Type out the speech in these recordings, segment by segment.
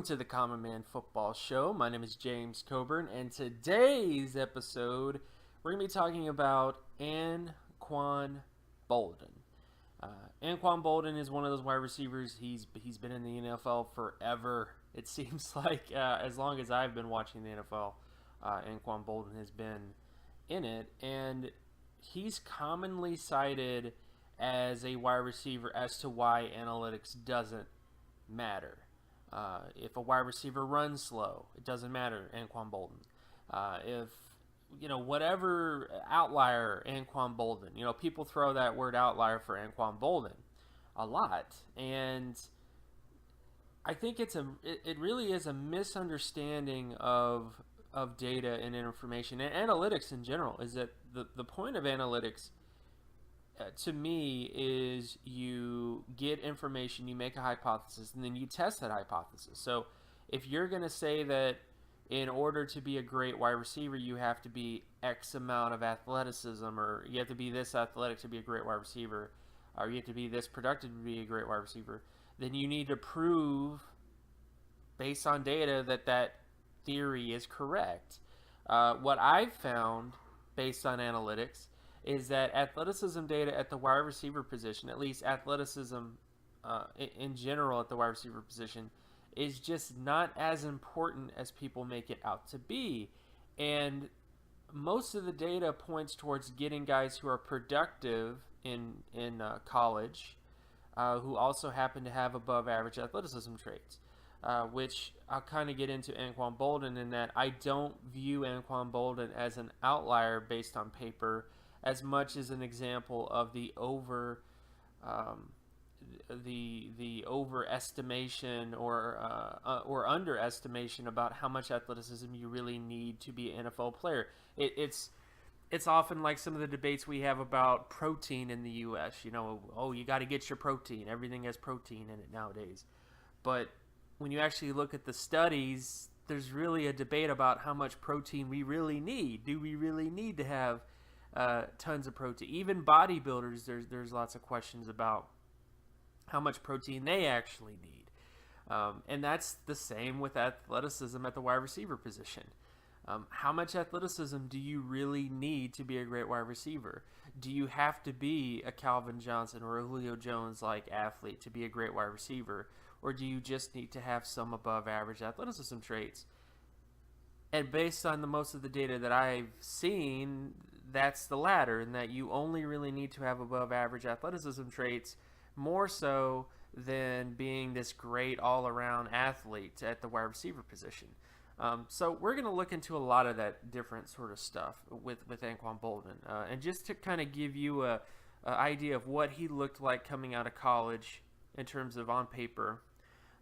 To the Common Man Football Show. My name is James Cobern, and today's episode we're going to be talking about Anquan Boldin. Anquan Boldin is one of those wide receivers. He's been in the NFL forever. It seems like as long as I've been watching the NFL, Anquan Boldin has been in it, and he's commonly cited as a wide receiver as to why analytics doesn't matter. If a wide receiver runs slow, it doesn't matter, Anquan Boldin. If, whatever outlier, Anquan Boldin. People throw that word outlier for Anquan Boldin a lot. And I think it really is a misunderstanding of data and information. And analytics in general is that the point of analytics to me is you get information, you make a hypothesis, and then you test that hypothesis. So if you're going to say that in order to be a great wide receiver, you have to be X amount of athleticism, or you have to be this athletic to be a great wide receiver, or you have to be this productive to be a great wide receiver, then you need to prove based on data that theory is correct. What I've found based on analytics is that athleticism data at the wide receiver position, at least athleticism in general at the wide receiver position, is just not as important as people make it out to be. And most of the data points towards getting guys who are productive in college, who also happen to have above average athleticism traits, which I'll kind of get into Anquan Boldin in that I don't view Anquan Boldin as an outlier based on paper, as much as an example of the overestimation or underestimation about how much athleticism you really need to be an NFL player. It's often like some of the debates we have about protein in the U.S. You got to get your protein. Everything has protein in it nowadays. But when you actually look at the studies, there's really a debate about how much protein we really need. Do we really need to have tons of protein? Even bodybuilders, there's lots of questions about how much protein they actually need. And that's the same with athleticism at the wide receiver position. How much athleticism do you really need to be a great wide receiver? Do you have to be a Calvin Johnson or a Julio Jones-like athlete to be a great wide receiver? Or do you just need to have some above average athleticism traits? And based on most of the data that I've seen, that's the latter, in that you only really need to have above average athleticism traits, more so than being this great all-around athlete at the wide receiver position. So we're going to look into a lot of that different sort of stuff with Anquan Boldin. And just to kind of give you a idea of what he looked like coming out of college in terms of on paper,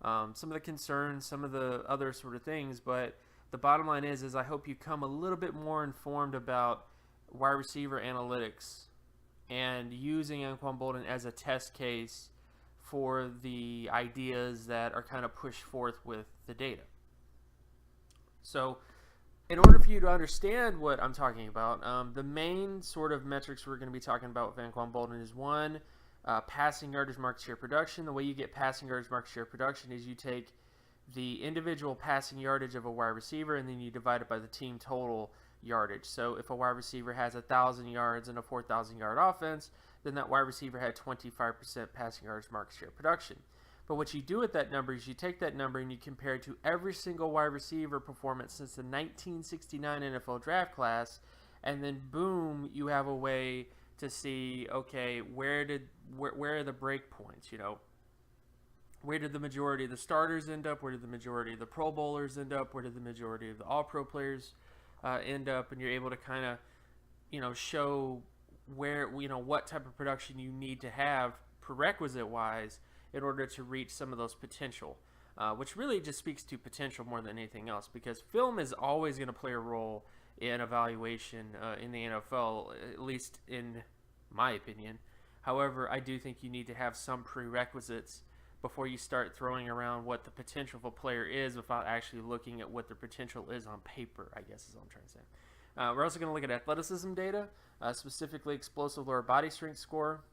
some of the concerns, some of the other sort of things, but the bottom line is I hope you come a little bit more informed about wide receiver analytics and using Anquan Boldin as a test case for the ideas that are kind of pushed forth with the data. So in order for you to understand what I'm talking about, the main sort of metrics we're going to be talking about with Anquan Boldin is one, passing yardage market share production. The way you get passing yardage market share production is you take the individual passing yardage of a wide receiver and then you divide it by the team total yardage. So if a wide receiver has 1,000 yards in a 4,000 yard offense, then that wide receiver had 25% passing yardage market share production. But what you do with that number is you take that number and you compare it to every single wide receiver performance since the 1969 NFL draft class, and then boom, you have a way to see, okay, where are the break points? Where did the majority of the starters end up? Where did the majority of the Pro Bowlers end up? Where did the majority of the All-Pro players end up? And you're able to kind of, show where, what type of production you need to have prerequisite-wise in order to reach some of those potential. which really just speaks to potential more than anything else, because film is always going to play a role in evaluation in the NFL, at least in my opinion. However, I do think you need to have some prerequisites before you start throwing around what the potential of a player is without actually looking at what their potential is on paper, I guess is what I'm trying to say. We're also going to look at athleticism data, specifically explosive lower body strength score,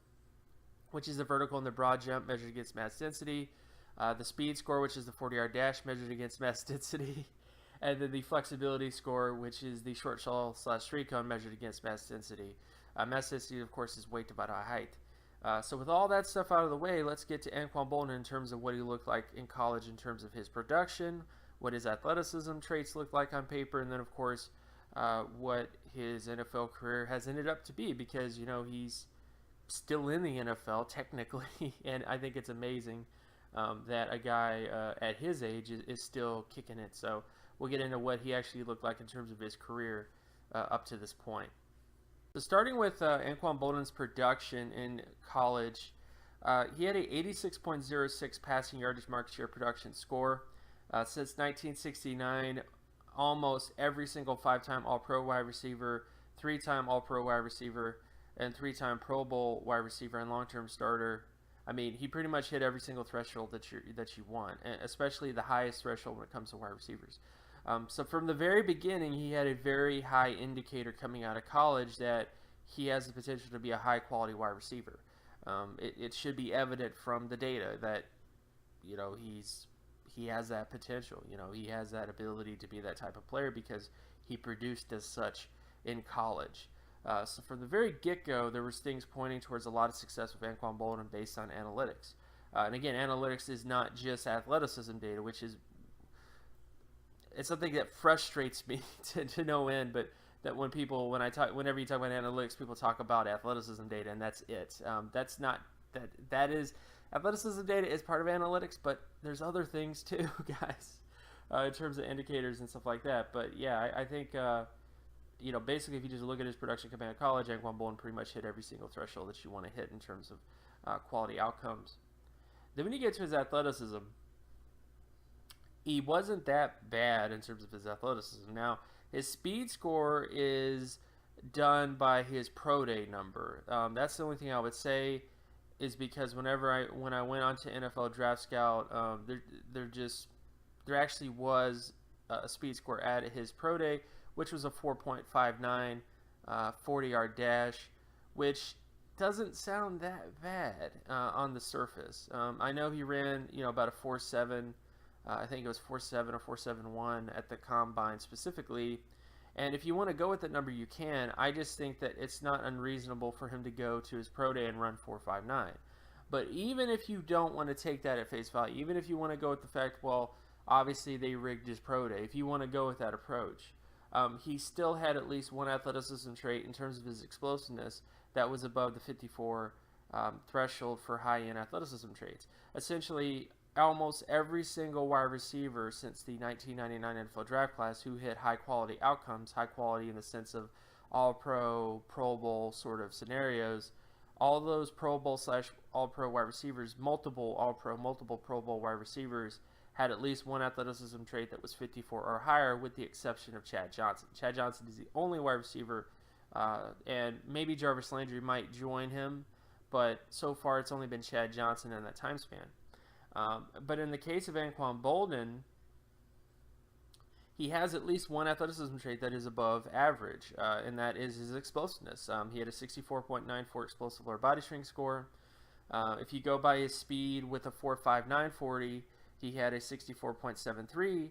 which is the vertical and the broad jump measured against mass density, the speed score, which is the 40-yard dash measured against mass density, and then the flexibility score, which is the short shell / street cone measured against mass density. Mass density, of course, is weight divided by height. So with all that stuff out of the way, let's get to Anquan Boldin in terms of what he looked like in college in terms of his production, what his athleticism traits look like on paper, and then, of course, what his NFL career has ended up to be, because, he's still in the NFL technically, and I think it's amazing that a guy at his age is still kicking it. So we'll get into what he actually looked like in terms of his career up to this point. So starting with Anquan Boldin's production in college, he had a 86.06 passing yardage market share production score. Since 1969, almost every single 5-time All-Pro wide receiver, 3-time All-Pro wide receiver, and 3-time Pro Bowl wide receiver and long-term starter. I mean, he pretty much hit every single threshold that you want, especially the highest threshold when it comes to wide receivers. So from the very beginning, he had a very high indicator coming out of college that he has the potential to be a high-quality wide receiver. It should be evident from the data that, he has that potential. He has that ability to be that type of player because he produced as such in college. So from the very get-go, there was things pointing towards a lot of success with Anquan Boldin based on analytics. And again, analytics is not just athleticism data, which is it's something that frustrates me to no end. But that whenever you talk about analytics, people talk about athleticism data, and that's it. That's not that. That is athleticism data is part of analytics, but there's other things too, guys, in terms of indicators and stuff like that. But yeah, I think. Basically, if you just look at his production coming out of college, Anquan Boldin pretty much hit every single threshold that you want to hit in terms of quality outcomes. Then when you get to his athleticism, he wasn't that bad in terms of his athleticism. Now, his speed score is done by his pro day number. That's the only thing I would say is because when I went onto NFL Draft Scout, there actually was a speed score at his pro day, which was a 4.59 40-yard dash, which doesn't sound that bad on the surface. I know he ran, about a 4.7, I think it was 4.7 or 4.71 at the combine specifically. And if you want to go with that number, you can. I just think that it's not unreasonable for him to go to his pro day and run 4.59. But even if you don't want to take that at face value, even if you want to go with the fact, well, obviously they rigged his pro day, if you want to go with that approach, he still had at least one athleticism trait in terms of his explosiveness that was above the 54 threshold for high-end athleticism traits. Essentially, almost every single wide receiver since the 1999 NFL draft class who hit high-quality outcomes, high quality in the sense of all-pro, Pro Bowl sort of scenarios, all those Pro Bowl / all-pro wide receivers, multiple all-pro, multiple Pro Bowl wide receivers, had at least one athleticism trait that was 54 or higher, with the exception of Chad Johnson. Chad Johnson is the only wide receiver, and maybe Jarvis Landry might join him, but so far it's only been Chad Johnson in that time span. But in the case of Anquan Boldin, he has at least one athleticism trait that is above average, and that is his explosiveness. He had a 64.94 explosive lower body strength score. If you go by his speed with a 4.59 40, he had a 64.73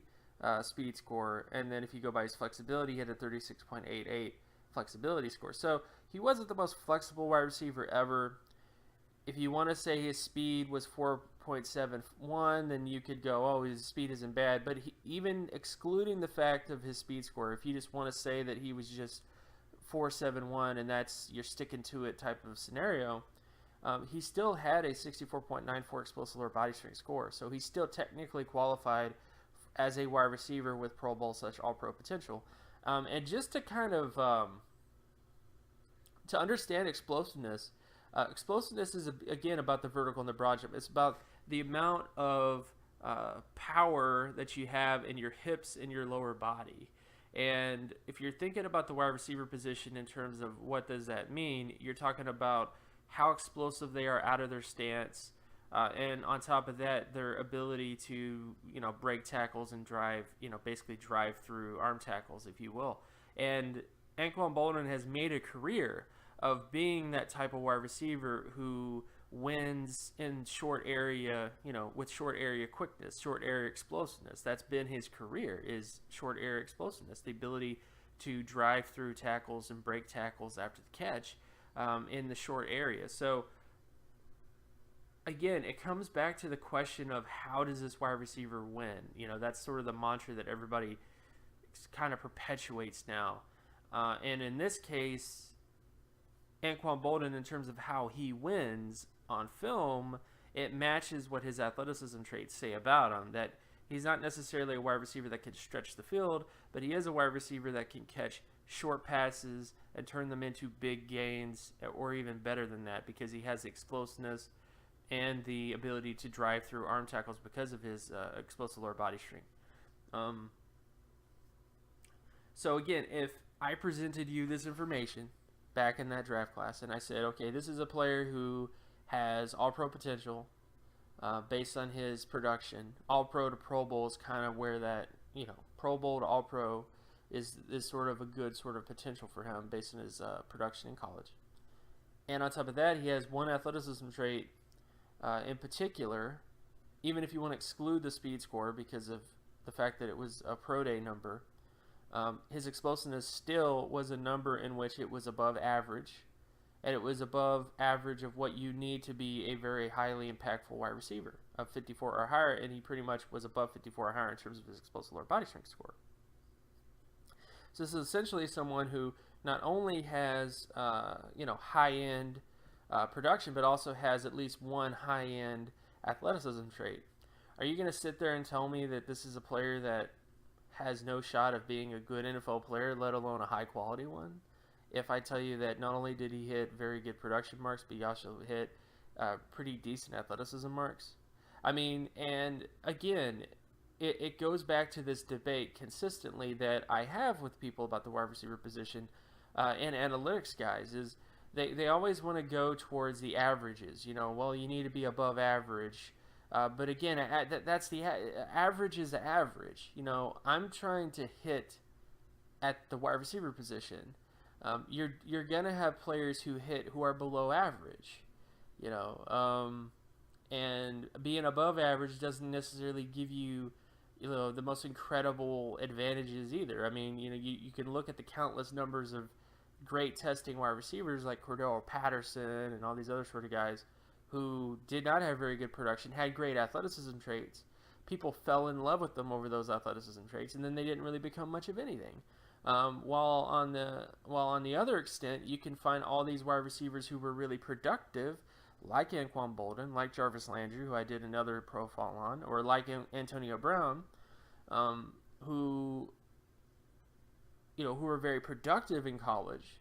speed score, and then if you go by his flexibility, he had a 36.88 flexibility score. So he wasn't the most flexible wide receiver ever. If you want to say his speed was 4.71, then you could go, oh, his speed isn't bad. But even excluding the fact of his speed score, if you just want to say that he was just 4.71 and that's you're sticking to it type of scenario, he still had a 64.94 explosive lower body strength score. So he's still technically qualified as a wide receiver with Pro Bowl / All-Pro potential. And just to kind of to understand explosiveness, explosiveness is, again, about the vertical and the broad jump. It's about the amount of power that you have in your hips and your lower body. And if you're thinking about the wide receiver position in terms of what does that mean, you're talking about how explosive they are out of their stance, and on top of that, their ability to break tackles and drive, basically drive through arm tackles, if you will. And Anquan Boldin has made a career of being that type of wide receiver who wins in short area, with short area quickness, short area explosiveness. That's been his career, is short area explosiveness, the ability to drive through tackles and break tackles after the catch in the short area. So again, it comes back to the question of how does this wide receiver win? That's sort of the mantra that everybody kind of perpetuates now. And in this case, Anquan Boldin, in terms of how he wins on film, it matches what his athleticism traits say about him. That he's not necessarily a wide receiver that can stretch the field, but he is a wide receiver that can catch short passes and turn them into big gains, or even better than that, because he has the explosiveness and the ability to drive through arm tackles because of his explosive lower body strength. So again, if I presented you this information back in that draft class and I said, okay, this is a player who has all-pro potential based on his production. All-pro to Pro Bowl is kind of where that, Pro Bowl to All-Pro is sort of a good sort of potential for him based on his production in college. And on top of that, he has one athleticism trait in particular, even if you want to exclude the speed score because of the fact that it was a pro day number, his explosiveness still was a number in which it was above average, and it was above average of what you need to be a very highly impactful wide receiver of 54 or higher, and he pretty much was above 54 or higher in terms of his explosive lower body strength score. So this is essentially someone who not only has high-end production, but also has at least one high-end athleticism trait. Are you going to sit there and tell me that this is a player that has no shot of being a good NFL player, let alone a high-quality one? If I tell you that not only did he hit very good production marks, but he also hit pretty decent athleticism marks. I mean, and again, it goes back to this debate consistently that I have with people about the wide receiver position and analytics guys is they always want to go towards the averages. Well, you need to be above average. But again, that's the average is the average. I'm trying to hit at the wide receiver position. You're gonna have players who are below average, and being above average doesn't necessarily give you, the most incredible advantages either. I mean, you can look at the countless numbers of great testing wide receivers like Cordell Patterson and all these other sort of guys who did not have very good production, had great athleticism traits. People fell in love with them over those athleticism traits, and then they didn't really become much of anything. While on the other extent, you can find all these wide receivers who were really productive, like Anquan Boldin, like Jarvis Landry, who I did another profile on, or like Antonio Brown, who were very productive in college.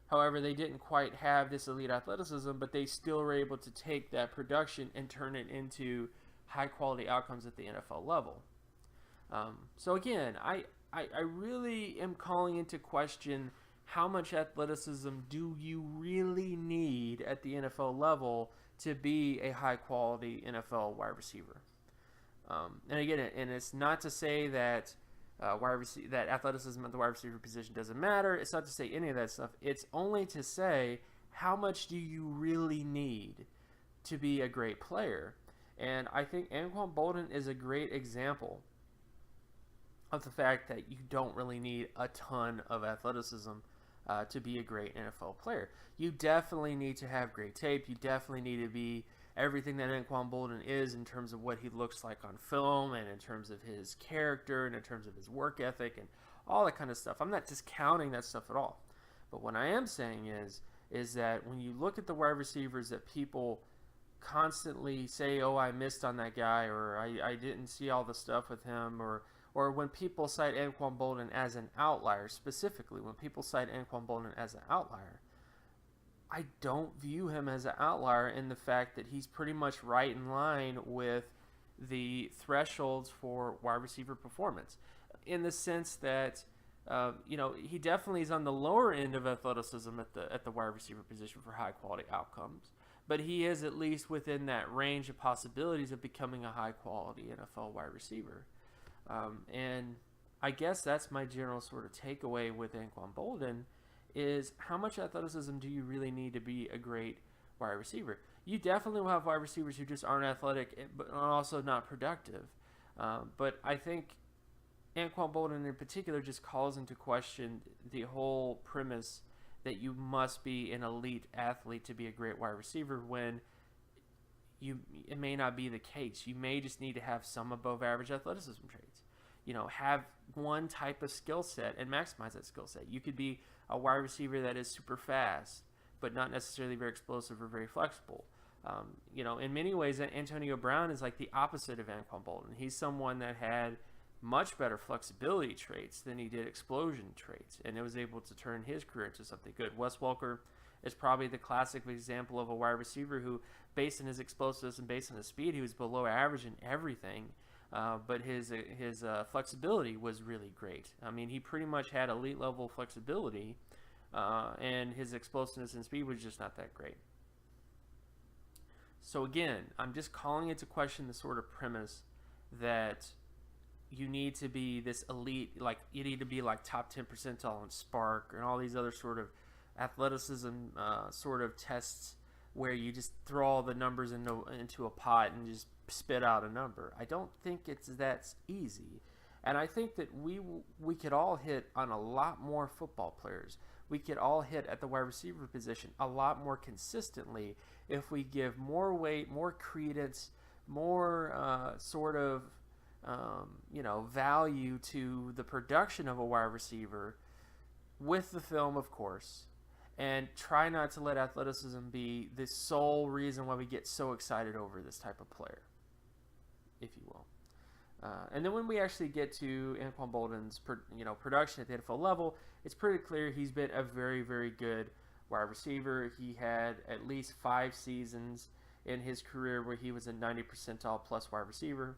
However, they didn't quite have this elite athleticism, but they still were able to take that production and turn it into high-quality outcomes at the NFL level. So again, I really am calling into question how much athleticism do you really need at the NFL level to be a high-quality NFL wide receiver. And again, it's not to say that that athleticism at the wide receiver position doesn't matter. It's not to say any of that stuff. It's only to say how much do you really need to be a great player. And I think Anquan Boldin is a great example of the fact that you don't really need a ton of athleticism to be a great NFL player. You definitely need to have great tape. You definitely need to be everything that Anquan Boldin is in terms of what he looks like on film and in terms of his character and in terms of his work ethic and all that kind of stuff. I'm not discounting that stuff at all. But what I am saying is that when you look at the wide receivers that people constantly say, oh, I missed on that guy, or I didn't see all the stuff with him, or when people cite Anquan Boldin as an outlier, specifically when people cite Anquan Boldin as an outlier, I don't view him as an outlier in the fact that he's pretty much right in line with the thresholds for wide receiver performance, in the sense that he definitely is on the lower end of athleticism at the wide receiver position for high quality outcomes, but he is at least within that range of possibilities of becoming a high quality NFL wide receiver. And I guess that's my general sort of takeaway with Anquan Boldin is how much athleticism do you really need to be a great wide receiver? You definitely will have wide receivers who just aren't athletic but are also not productive. But I think Anquan Boldin in particular just calls into question the whole premise that you must be an elite athlete to be a great wide receiver when it may not be the case. You may just need to have some above average athleticism traits. Have one type of skill set and maximize that skill set. You could be a wide receiver that is super fast, but not necessarily very explosive or very flexible. In many ways, Antonio Brown is like the opposite of Anquan Boldin. He's someone that had much better flexibility traits than he did explosion traits, and it was able to turn his career into something good. Wes Welker is probably the classic example of a wide receiver who, based on his explosiveness and based on his speed, he was below average in everything. But his flexibility was really great. I mean, he pretty much had elite level flexibility, and his explosiveness and speed was just not that great. So again, I'm just calling into question the sort of premise that you need to be this elite, like you need to be like top 10 percentile in Spark and all these other sort of athleticism sort of tests where you just throw all the numbers into a pot and just spit out a number. I don't think it's that easy. And I think that we could all hit on a lot more football players. We could all hit at the wide receiver position a lot more consistently if we give more weight, more credence, more value to the production of a wide receiver with the film, of course, and try not to let athleticism be the sole reason why we get so excited over this type of player, if you will. And then when we actually get to Anquan Boldin's production at the NFL level, it's pretty clear he's been a very, very good wide receiver. He had at least 5 seasons in his career where he was a 90 percentile plus wide receiver.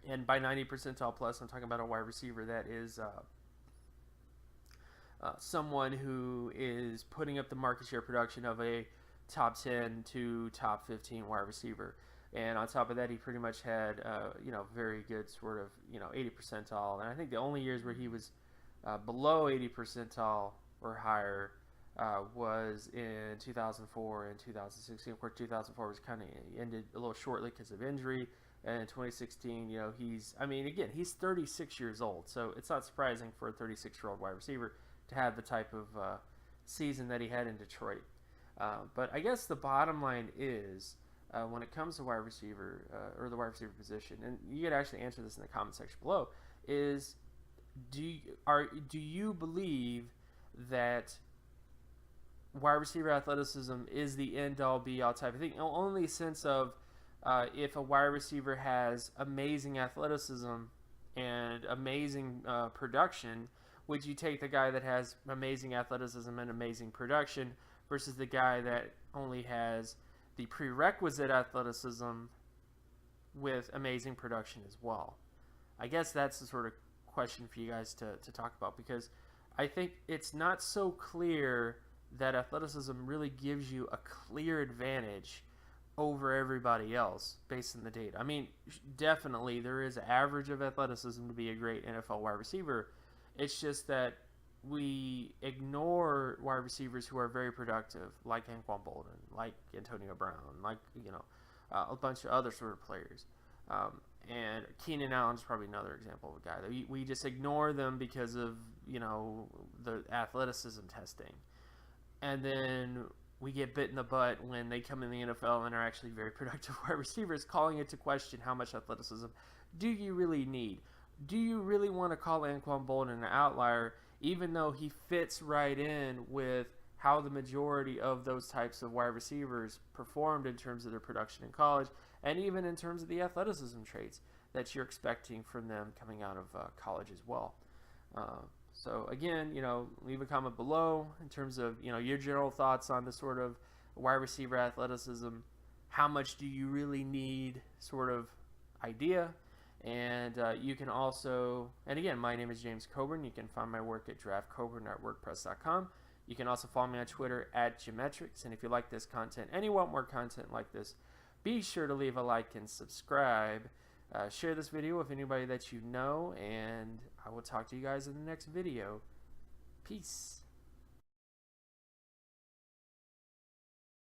And by 90 percentile plus, I'm talking about a wide receiver that is someone who is putting up the market share production of a top 10 to top 15 wide receiver. And on top of that, he pretty much had, very good sort of, 80 percentile. And I think the only years where he was below 80 percentile or higher was in 2004 and 2016. Of course, 2004 was kind of ended a little shortly because of injury. And in 2016, he's 36 years old. So it's not surprising for a 36-year-old wide receiver to have the type of season that he had in Detroit. But I guess the bottom line is, when it comes to wide receiver or the wide receiver position, and you could actually answer this in the comment section below, is do you believe that wide receiver athleticism is the end-all be-all type of thing? Only sense of if a wide receiver has amazing athleticism and amazing production, would you take the guy that has amazing athleticism and amazing production versus the guy that only has the prerequisite athleticism with amazing production as well? I guess that's the sort of question for you guys to talk about, because I think it's not so clear that athleticism really gives you a clear advantage over everybody else based on the data. I mean, definitely there is an average of athleticism to be a great NFL wide receiver. It's just that we ignore wide receivers who are very productive, like Anquan Boldin, like Antonio Brown, like a bunch of other sort of players. And Keenan Allen is probably another example of a guy that we just ignore them because of the athleticism testing, and then we get bit in the butt when they come in the NFL and are actually very productive wide receivers, calling it to question how much athleticism do you really need? Do you really want to call Anquan Boldin an outlier, even though he fits right in with how the majority of those types of wide receivers performed in terms of their production in college, and even in terms of the athleticism traits that you're expecting from them coming out of college as well? So again, leave a comment below in terms of, your general thoughts on the sort of wide receiver athleticism, how much do you really need sort of idea. And you can also, and again, my name is James Cobern. You can find my work at draftcoburn.wordpress.com. You can also follow me on Twitter at Geometrics. And if you like this content and you want more content like this, be sure to leave a like and subscribe. Share this video with anybody that you know, and I will talk to you guys in the next video. Peace.